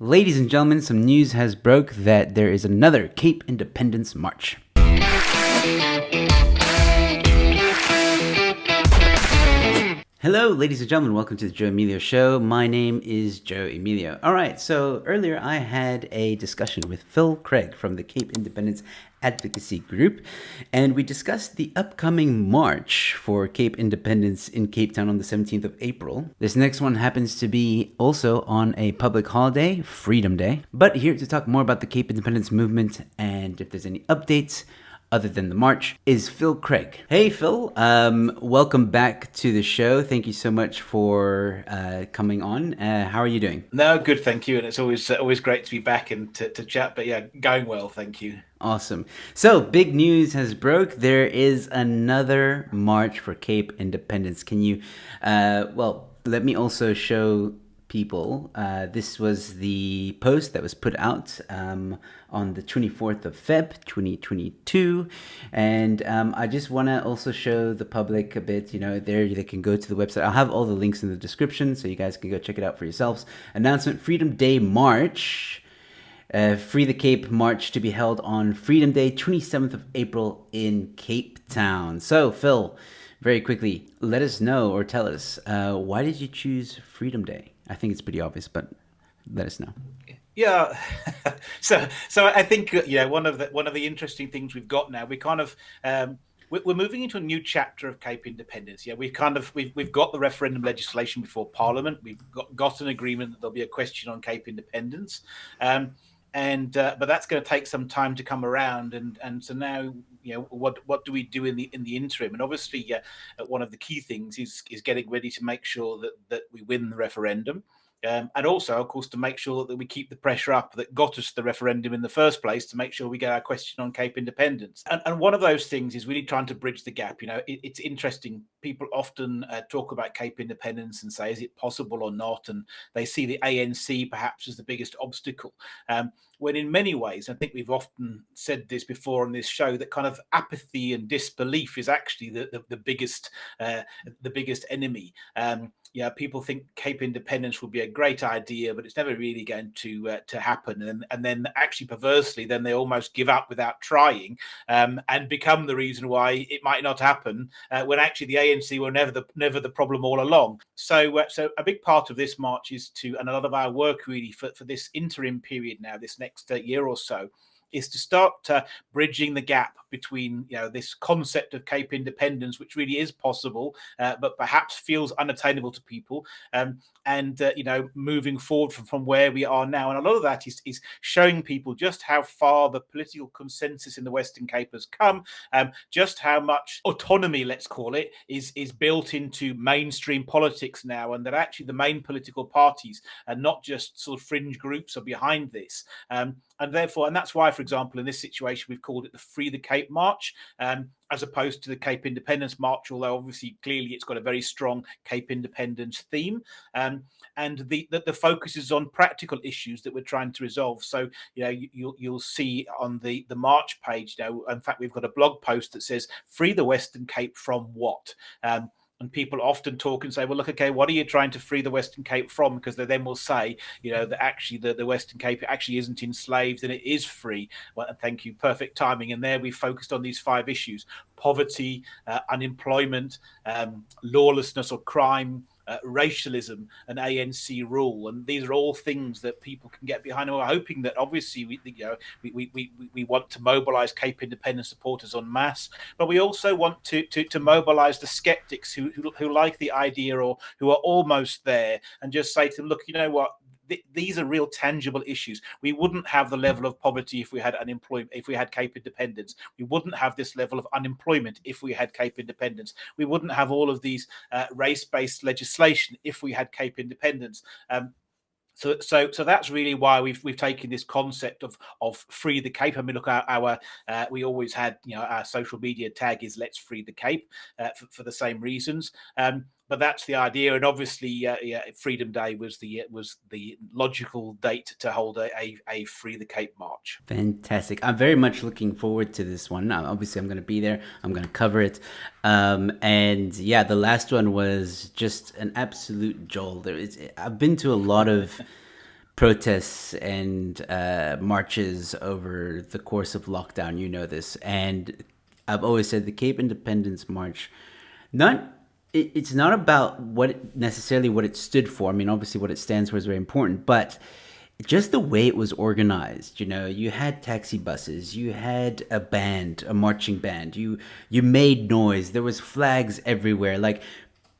Ladies and gentlemen, some news has broke that there is another Cape Independence March. Hello, ladies and gentlemen. Welcome to the Joe Emilio Show. My name is Joe Emilio. All right, so earlier I had a discussion with Phil Craig from the Cape Independence Advocacy Group, and we discussed the upcoming march for Cape Independence in Cape Town on the 17th of April. This next one happens to be also on a public holiday, Freedom Day. But here to talk more about the Cape Independence movement and if there's any updates other than the march is Phil Craig. Hey Phil, welcome back to the show. Thank you so much for coming on. How are you doing? No, good, thank you. And it's always great to be back and to chat. But yeah, going well, thank you. Awesome. So big news has broke. There is another march for Cape Independence. Can you, let me also show people. This was the post that was put out on the 24th of Feb 2022, and I just want to also show the public a bit. There they can go to the website. I'll have all the links in the description so you guys can go check it out for yourselves. Announcement: Freedom Day March. Free the Cape March to be held on Freedom Day, 27th of April in Cape Town. So, Phil, very quickly, let us know or tell us, why did you choose Freedom Day? I think it's pretty obvious, but let us know. Yeah, so I think one of the interesting things we've got now, we kind of we're moving into a new chapter of Cape Independence. Yeah, we've got the referendum legislation before Parliament. We've got an agreement that there'll be a question on Cape Independence. But that's going to take some time to come around, and so now what do we do in the interim? And obviously, one of the key things is getting ready to make sure that we win the referendum. And also, of course, to make sure that we keep the pressure up that got us the referendum in the first place, to make sure we get our question on Cape Independence. And one of those things is really trying to bridge the gap. It's interesting. People often talk about Cape Independence and say, is it possible or not? And they see the ANC perhaps as the biggest obstacle. When in many ways, I think we've often said this before on this show, that kind of apathy and disbelief is actually the biggest enemy. People think Cape Independence would be a great idea, but it's never really going to happen. And then actually, perversely, then they almost give up without trying, and become the reason why it might not happen, when actually the ANC were never the problem all along. So a big part of this march is and a lot of our work really for this interim period now, this next year or so, is to start bridging the gap between this concept of Cape Independence, which really is possible, but perhaps feels unattainable to people, and moving forward from where we are now. And a lot of that is showing people just how far the political consensus in the Western Cape has come, just how much autonomy, let's call it, is built into mainstream politics now, and that actually the main political parties and not just sort of fringe groups are behind this. And that's why, for example, in this situation, we've called it the Free the Cape March, as opposed to the Cape Independence March, although obviously clearly it's got a very strong Cape Independence theme. And the focus is on practical issues that we're trying to resolve. So you'll see on the March page now, in fact, we've got a blog post that says, "Free the Western Cape from what?" And people often talk and say, well, look, okay, what are you trying to free the Western Cape from? Because they then will say, that actually the Western Cape actually isn't enslaved and it is free. Well, thank you. Perfect timing. And there we focused on these 5 issues: poverty, unemployment, lawlessness or crime, racialism, and ANC rule. And these are all things that people can get behind. And we're hoping that obviously we want to mobilize Cape Independence supporters en masse, but we also want to mobilize the skeptics who like the idea or who are almost there, and just say to them, look, you know what? These are real tangible issues. We wouldn't have the level of poverty if we had unemployment, if we had Cape Independence. We wouldn't have this level of unemployment if we had Cape Independence. We wouldn't have all of these race-based legislation if we had Cape Independence. So that's really why we've taken this concept of free the Cape. I mean, look, our we always had our social media tag is "Let's Free the Cape" for the same reasons. But that's the idea, and obviously, Freedom Day was the logical date to hold a Free the Cape march. Fantastic! I'm very much looking forward to this one. Now, obviously, I'm going to be there. I'm going to cover it, and yeah, the last one was just an absolute jolt. I've been to a lot of protests and marches over the course of lockdown. You know this, and I've always said the Cape Independence March, not it's not about necessarily what it stood for. I mean, obviously, what it stands for is very important, but just the way it was organized. You know, you had taxi buses, you had a band, a marching band. You made noise. There was flags everywhere. Like,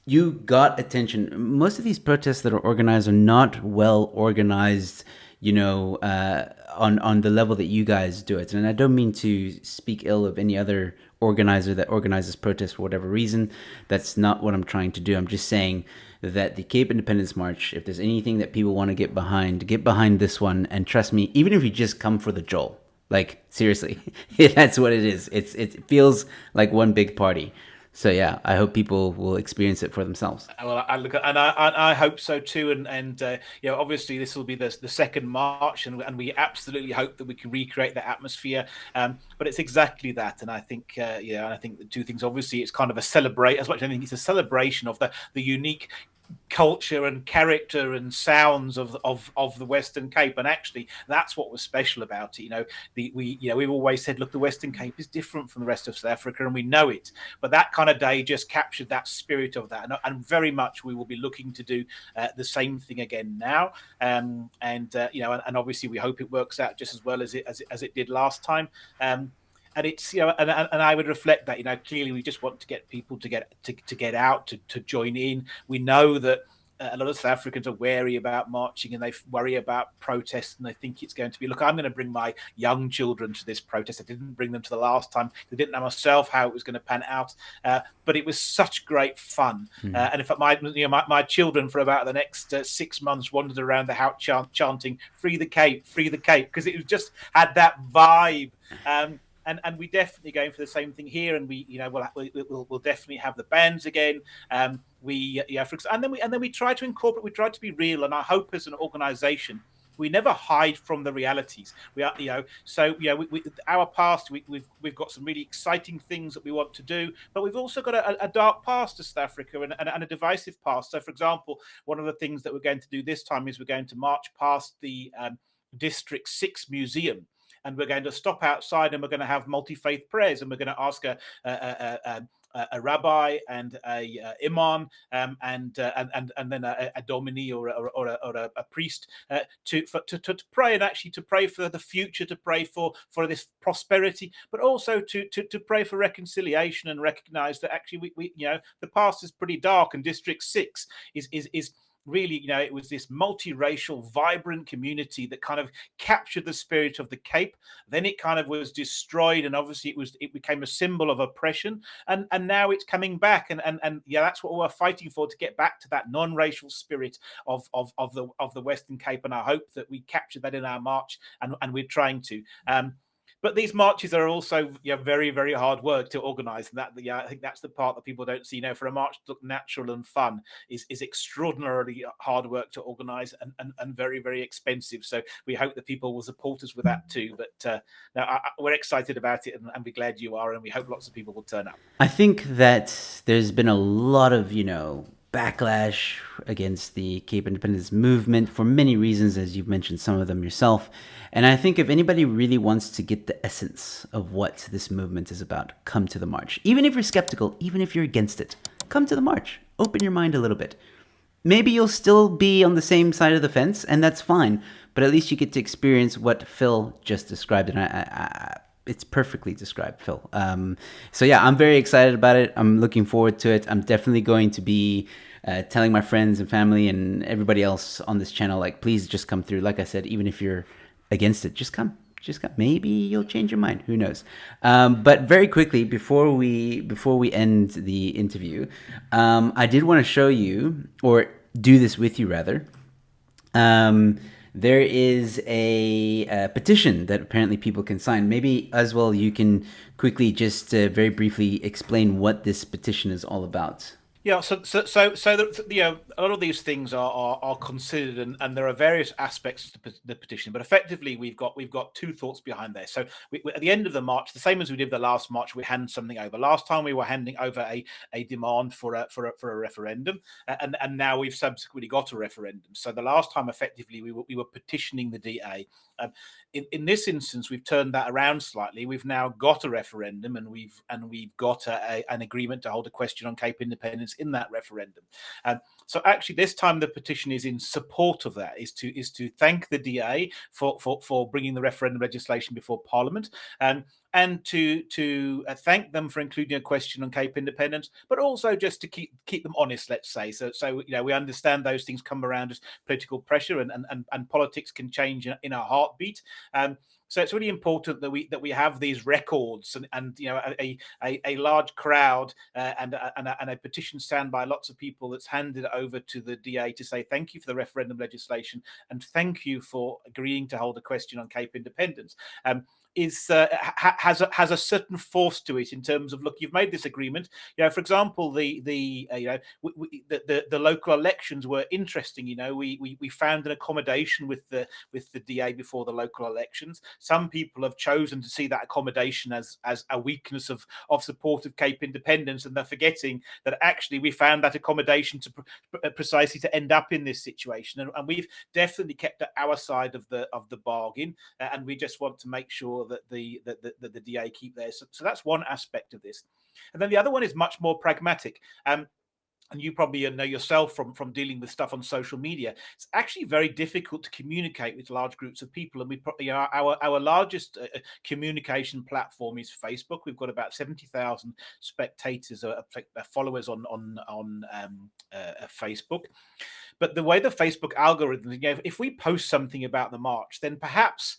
you got attention. Most of these protests that are organized are not well organized, on the level that you guys do it. And I don't mean to speak ill of any other organizer that organizes protests for whatever reason. That's not what I'm trying to do. I'm just saying that the Cape Independence March, if there's anything that people want to get behind this one. And trust me, even if you just come for the Joel, like, seriously, that's what it is. It feels like one big party. So yeah, I hope people will experience it for themselves. Well, I hope so too. And obviously this will be the second March, and we absolutely hope that we can recreate the atmosphere. But it's exactly that, and I think I think the two things. Obviously, it's kind of a celebrate as much as anything. It's a celebration of the unique culture and character and sounds of the Western Cape, and actually that's what was special about it. We've always said, look, the Western Cape is different from the rest of South Africa, and we know it, but that kind of day just captured that spirit of that, and very much we will be looking to do the same thing again now, and obviously we hope it works out just as well as it did last time. And it's and I would reflect that clearly we just want to get people to get out to join in. We know that a lot of South Africans are wary about marching, and they worry about protests, and they think it's going to be, look, I'm going to bring my young children to this protest. I didn't bring them to the last time. I didn't know myself how it was going to pan out, but it was such great fun. And in fact, my children for about the next 6 months wandered around the house chanting "Free the Cape, free the Cape," because it just had that vibe. And we're definitely going for the same thing here, and we'll definitely have the bands again. And then we try to incorporate. We try to be real, and I hope as an organisation we never hide from the realities. We are, our past. We've got some really exciting things that we want to do, but we've also got a dark past to South Africa and a divisive past. So, for example, one of the things that we're going to do this time is we're going to march past the District 6 Museum. And we're going to stop outside, and we're going to have multi-faith prayers, and we're going to ask a rabbi and a imam, and then a domini or a priest to pray, and actually to pray for the future, to pray for this prosperity, but also to pray for reconciliation, and recognize that actually we the past is pretty dark, and District 6 is really, it was this multiracial, vibrant community that kind of captured the spirit of the Cape. Then it kind of was destroyed, and obviously it became a symbol of oppression. And now it's coming back, and that's what we're fighting for, to get back to that non-racial spirit of the Western Cape. And I hope that we capture that in our march, and we're trying to. But these marches are also very, very hard work to organise, and I think that's the part that people don't see. For a march to look natural and fun is extraordinarily hard work to organise, and very, very expensive. So we hope that people will support us with that too. But we're excited about it, and we're glad you are, and we hope lots of people will turn up. I think that there's been a lot of backlash against the Cape Independence movement for many reasons, as you've mentioned some of them yourself. And I think if anybody really wants to get the essence of what this movement is about, come to the march. Even if you're skeptical, even if you're against it, come to the march. Open your mind a little bit. Maybe you'll still be on the same side of the fence, and that's fine. But at least you get to experience what Phil just described, and it's perfectly described, Phil. So yeah, I'm very excited about it. I'm looking forward to it. I'm definitely going to be telling my friends and family and everybody else on this channel, like, please just come through. Like I said, even if you're against it, just come. Maybe you'll change your mind. Who knows? But very quickly, before we end the interview, I did want to show you, or do this with you rather. There is a petition that apparently people can sign. Maybe as well, you can quickly just very briefly explain what this petition is all about. Yeah, a lot of these things are considered, and there are various aspects to the petition. But effectively, we've got two thoughts behind there. So at the end of the march, the same as we did the last march, we hand something over. Last time we were handing over a demand for a referendum, and now we've subsequently got a referendum. So the last time, effectively, we were petitioning the DA. In this instance, we've turned that around slightly. We've now got a referendum, and we've got an agreement to hold a question on Cape Independence in that referendum. So actually, this time the petition is in support of that. Is to thank the DA for bringing the referendum legislation before Parliament, and to thank them for including a question on Cape Independence, but also just to keep them honest, let's say. So we understand those things come around as political pressure, and politics can change in a heartbeat. So it's really important that we have these records, and a large crowd, and a petition signed by lots of people that's handed over to the DA to say thank you for the referendum legislation and thank you for agreeing to hold a question on Cape Independence. Has a certain force to it in terms of, look, you've made this agreement. For example, the local elections were interesting. We found an accommodation with the DA before the local elections. Some people have chosen to see that accommodation as a weakness of support of Cape Independence, and they're forgetting that actually we found that accommodation precisely to end up in this situation, and we've definitely kept our side of the bargain, and we just want to make sure that the DA keep theirs. So that's one aspect of this, and then the other one is much more pragmatic. And you probably know yourself from dealing with stuff on social media. It's actually very difficult to communicate with large groups of people, and our largest communication platform is Facebook. We've got about 70,000 spectators, followers on Facebook. But the way the Facebook algorithm, if we post something about the march, then perhaps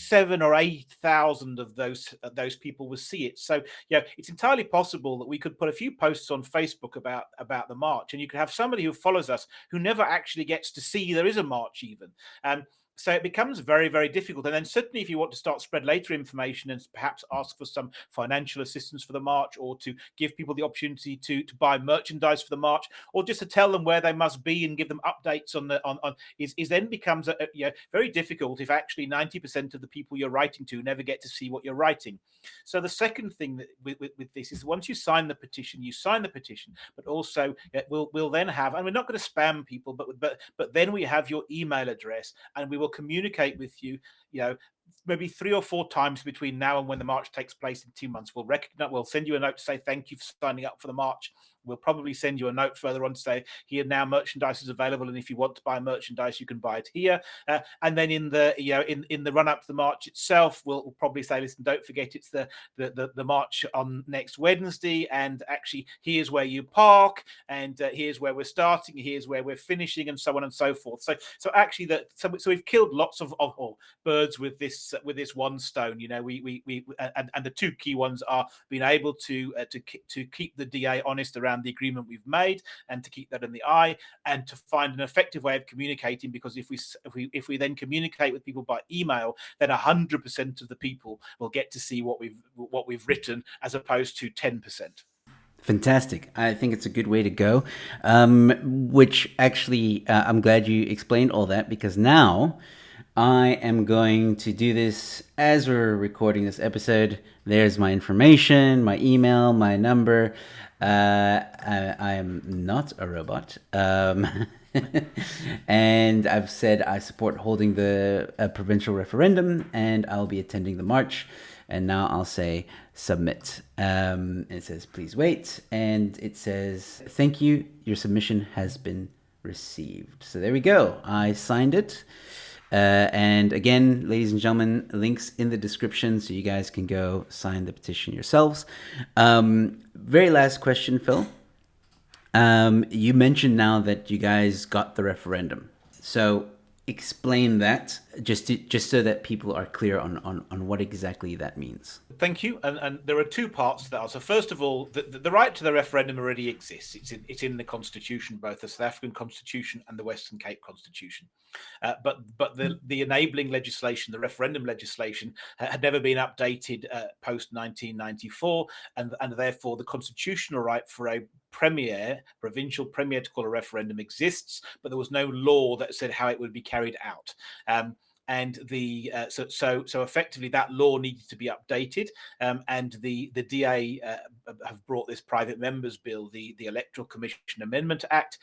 7 or 8,000 of those people will see it. So it's entirely possible that we could put a few posts on Facebook about the march, and you could have somebody who follows us who never actually gets to see there is a march even. So it becomes very, very difficult. And then certainly if you want to start spread later information and perhaps ask for some financial assistance for the march, or to give people the opportunity to buy merchandise for the march, or just to tell them where they must be and give them updates on is then becomes very difficult if actually 90% of the people you're writing to never get to see what you're writing. So the second thing that with this is, once you sign the petition, but also we'll then have, and we're not going to spam people, but then we have your email address, and we will communicate with you, maybe 3 or 4 times between now and when the march takes place in 2 months. We'll send you a note to say thank you for signing up for the march. We'll probably send you a note further on to say, here now merchandise is available, and if you want to buy merchandise, you can buy it here. And then in the run up to the march itself, we'll probably say, listen, don't forget it's the march on next Wednesday, and actually here's where you park, and here's where we're starting, here's where we're finishing, and so on and so forth. So actually so we've killed lots of birds with this one stone. We and the two key ones are being able to keep the DA honest around the agreement we've made, and to keep that in the eye, and to find an effective way of communicating. Because if we then communicate with people by email, then 100% of the people will get to see what we've written, as opposed to 10%. Fantastic. I think it's a good way to go, which actually I'm glad you explained all that, because now I am going to do this as we're recording this episode. There's my information, my email, my number. I am not a robot. And I've said I support holding the provincial referendum, and I'll be attending the march. And now I'll say submit. It says please wait, and it says thank you, your submission has been received. So there we go. I signed it. And again, ladies and gentlemen, links in the description so you guys can go sign the petition yourselves. Very last question, Phil. You mentioned now that you guys got the referendum. So explain that, just so that people are clear on what exactly that means. Thank you. And there are two parts to that. So first of all, the right to the referendum already exists. It's in the Constitution, both the South African Constitution and the Western Cape Constitution. But the enabling legislation, the referendum legislation, had never been updated post 1994, and therefore the constitutional right for a provincial premier to call a referendum exists, but there was no law that said how it would be carried out. And so effectively that law needed to be updated, and the DA have brought this private members bill, the Electoral Commission Amendment Act,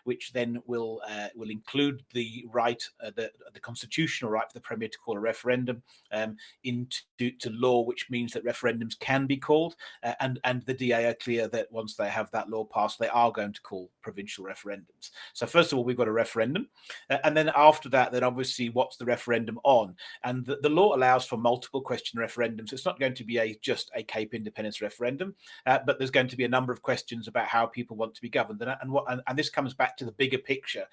which then will include the right, the constitutional right for the Premier to call a referendum into law, which means that referendums can be called, and the DA are clear that once they have that law passed, they are going to call provincial referendums. So first of all, we've got a referendum, and then after that, then obviously what's the referendum on? And the law allows for multiple question referendums. It's not going to be just a Cape Independence referendum, but there's going to be a number of questions about how people want to be governed, and this comes back to the bigger picture.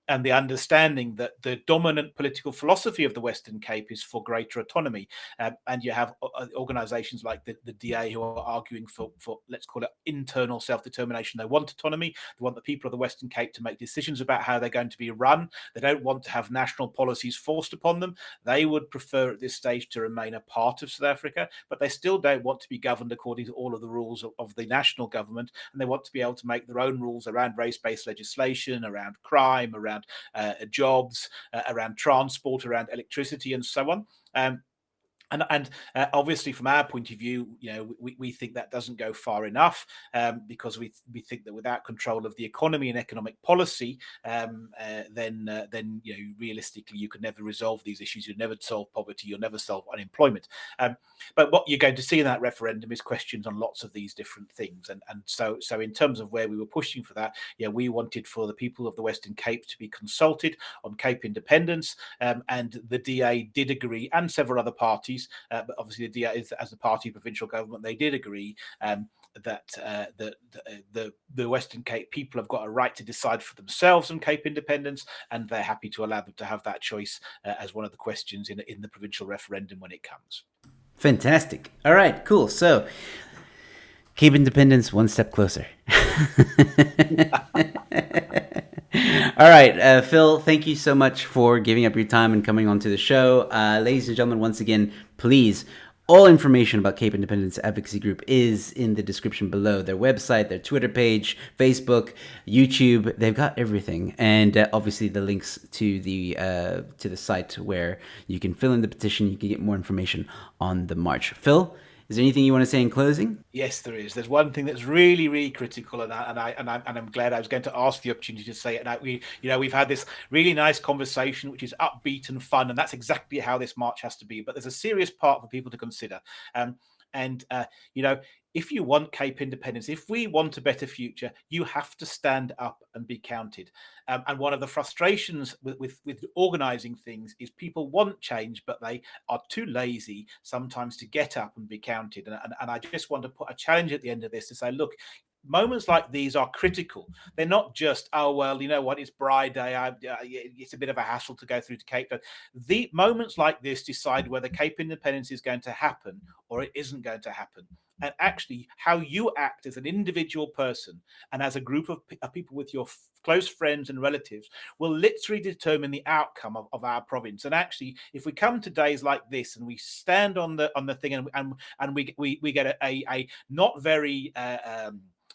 And the understanding that the dominant political philosophy of the Western Cape is for greater autonomy. And you have organizations like the DA who are arguing for, let's call it, internal self-determination. They want autonomy. They want the people of the Western Cape to make decisions about how they're going to be run. They don't want to have national policies forced upon them. They would prefer at this stage to remain a part of South Africa, but they still don't want to be governed according to all of the rules of the national government. And they want to be able to make their own rules around race-based legislation, around crime, around jobs, around transport, around electricity, and so on. And obviously, from our point of view, we think that doesn't go far enough, because we think that without control of the economy and economic policy, then realistically you could never resolve these issues. You'll never solve poverty. You'll never solve unemployment. But what you're going to see in that referendum is questions on lots of these different things. And so in terms of where we were pushing for that, we wanted for the people of the Western Cape to be consulted on Cape independence, and the DA did agree, and several other parties. But obviously the DA, as the party provincial government, they did agree that the Western Cape people have got a right to decide for themselves on Cape independence, and they're happy to allow them to have that choice as one of the questions in the provincial referendum when it comes. Fantastic. All right, cool. So Cape independence one step closer. All right, Phil, thank you so much for giving up your time and coming onto the show. Ladies and gentlemen, once again, please, all information about Cape Independence Advocacy Group is in the description below. Their website, their Twitter page, Facebook, YouTube, they've got everything. And obviously the links to the site where you can fill in the petition. You can get more information on the march. Phil, is there anything you want to say in closing? Yes, there is. There's one thing that's really, really critical, and I'm glad I was going to ask the opportunity to say it. And we've had this really nice conversation, which is upbeat and fun, and that's exactly how this march has to be. But there's a serious part for people to consider. If you want Cape independence, if we want a better future, you have to stand up and be counted. And one of the frustrations with organizing things is people want change, but they are too lazy sometimes to get up and be counted. And I just want to put a challenge at the end of this to say, look, moments like these are critical. They're not just, oh, well, you know what, it's Bride Day. It's a bit of a hassle to go through to Cape Town. The moments like this decide whether Cape independence is going to happen or it isn't going to happen. And actually, how you act as an individual person and as a group of people with your close friends and relatives will literally determine the outcome of our province. And actually, if we come to days like this and we stand on the thing and we get a not very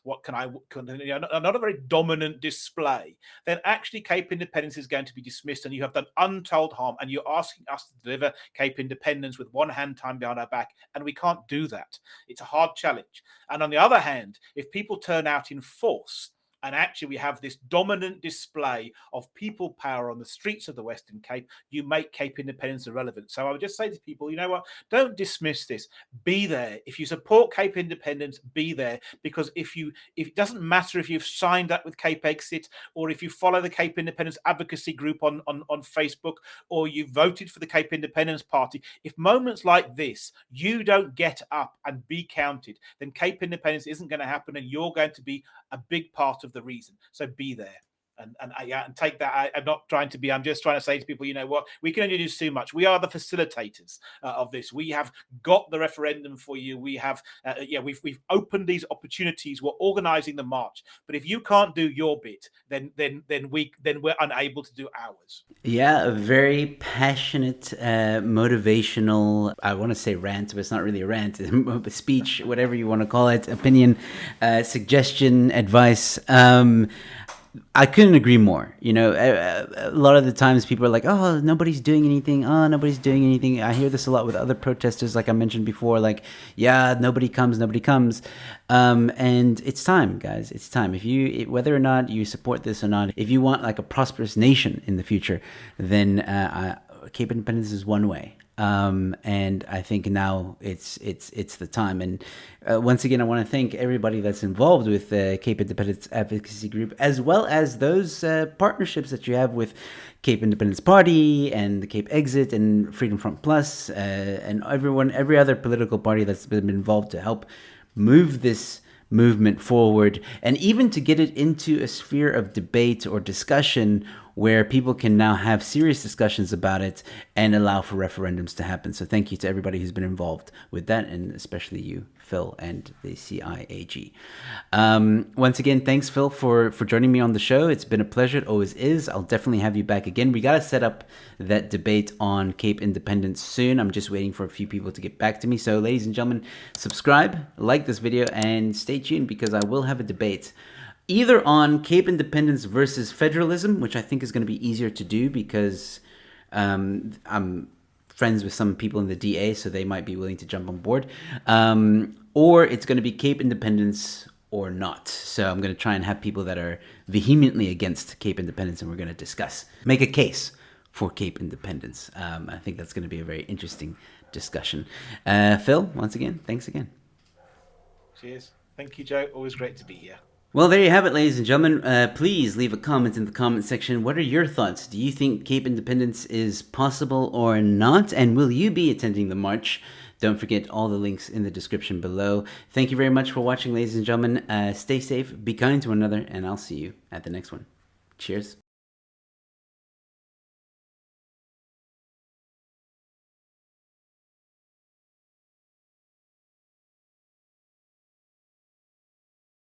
not a very dominant display, then actually Cape Independence is going to be dismissed, and you have done untold harm, and you're asking us to deliver Cape Independence with one hand tied behind our back, and we can't do that. It's a hard challenge. And on the other hand, if people turn out in force, and actually we have this dominant display of people power on the streets of the Western Cape, you make Cape Independence irrelevant. So I would just say to people, you know what, don't dismiss this. Be there. If you support Cape Independence, be there. Because if it doesn't matter if you've signed up with Cape Exit, or if you follow the Cape Independence Advocacy Group on Facebook, or you voted for the Cape Independence Party, if moments like this, you don't get up and be counted, then Cape Independence isn't going to happen, and you're going to be a big part of the reason. So be there. And take that. I'm not trying to be. I'm just trying to say to people, you know what? We can only do so much. We are the facilitators of this. We have got the referendum for you. We have, we've opened these opportunities. We're organising the march. But if you can't do your bit, then we're unable to do ours. Yeah, a very passionate, motivational, I want to say rant, but it's not really a rant, speech, whatever you want to call it, opinion, suggestion, advice. I couldn't agree more. You know, a lot of the times people are like, oh, nobody's doing anything. Oh, nobody's doing anything. I hear this a lot with other protesters, like I mentioned before, like, yeah, nobody comes. And it's time, guys. It's time. Whether or not you support this or not, if you want like a prosperous nation in the future, then Cape Independence is one way. And I think now it's the time. And once again, I want to thank everybody that's involved with Cape Independence Advocacy Group, as well as those partnerships that you have with Cape Independence Party and the Cape Exit and Freedom Front Plus, and every other political party that's been involved to help move this movement forward, and even to get it into a sphere of debate or discussion where people can now have serious discussions about it and allow for referendums to happen. So thank you to everybody who's been involved with that, and especially you, Phil, and the CIAG. Once again, thanks, Phil, for joining me on the show. It's been a pleasure. It always is. I'll definitely have you back again. We got to set up that debate on Cape Independence soon. I'm just waiting for a few people to get back to me. So ladies and gentlemen, subscribe, like this video, and stay tuned, because I will have a debate either on Cape Independence versus federalism, which I think is going to be easier to do because I'm friends with some people in the DA, so they might be willing to jump on board. Or it's going to be Cape Independence or not. So I'm going to try and have people that are vehemently against Cape Independence, and we're going to make a case for Cape Independence. I think that's going to be a very interesting discussion. Phil, once again, thanks again. Cheers. Thank you, Joe. Always great to be here. Well, there you have it, ladies and gentlemen. Please leave a comment in the comment section. What are your thoughts? Do you think Cape Independence is possible or not? And will you be attending the march? Don't forget all the links in the description below. Thank you very much for watching, ladies and gentlemen. Stay safe, be kind to one another, and I'll see you at the next one. Cheers.